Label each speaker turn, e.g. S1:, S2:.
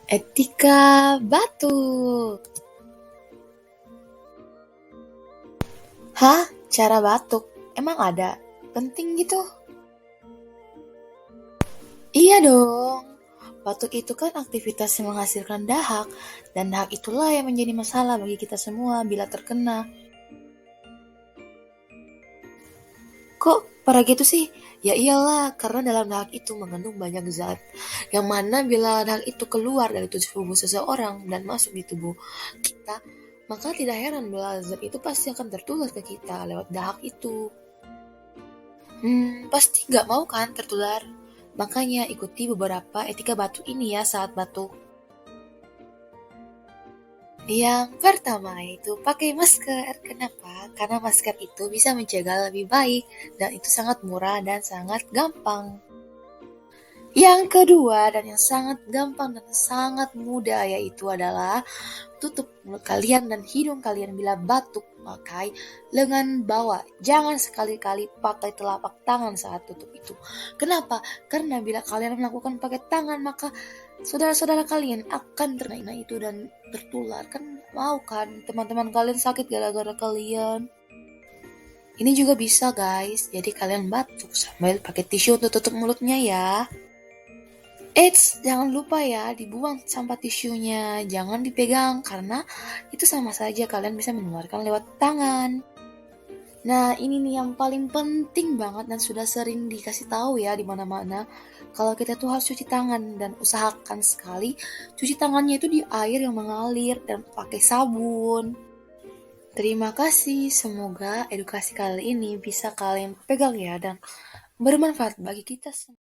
S1: Etika batuk. Hah? Cara batuk? Emang ada? Penting gitu? Iya dong. Batuk itu kan aktivitas yang menghasilkan dahak, dan dahak itulah yang menjadi masalah bagi kita semua bila terkena. Kok pada gitu sih? Ya iyalah, karena dalam dahak itu mengandung banyak zat, yang mana bila dahak itu keluar dari tubuh seseorang dan masuk di tubuh kita, maka tidak heran bila zat itu pasti akan tertular ke kita lewat dahak itu. Pasti nggak mau kan tertular? Makanya ikuti beberapa etika batuk ini ya saat batuk. Yang pertama itu pakai masker. Kenapa? Karena masker itu bisa mencegah lebih baik dan itu sangat murah dan sangat gampang. Yang kedua dan yang sangat gampang dan sangat mudah yaitu adalah tutup mulut kalian dan hidung kalian bila batuk. Pakai lengan bawah. Jangan sekali-kali pakai telapak tangan saat tutup itu. Kenapa? Karena bila kalian melakukan pakai tangan maka saudara-saudara kalian akan terkena itu dan tertular. Kan mau kan teman-teman kalian sakit gara-gara kalian. Ini juga bisa guys. Jadi kalian batuk sambil pakai tisu untuk tutup mulutnya ya. Eits, jangan lupa ya dibuang sampah tisunya, jangan dipegang karena itu sama saja kalian bisa menularkan lewat tangan. Nah, ini nih yang paling penting banget dan sudah sering dikasih tahu ya di mana-mana. Kalau kita tuh harus cuci tangan dan usahakan sekali cuci tangannya itu di air yang mengalir dan pakai sabun. Terima kasih, semoga edukasi kali ini bisa kalian pegang ya dan bermanfaat bagi kita semua.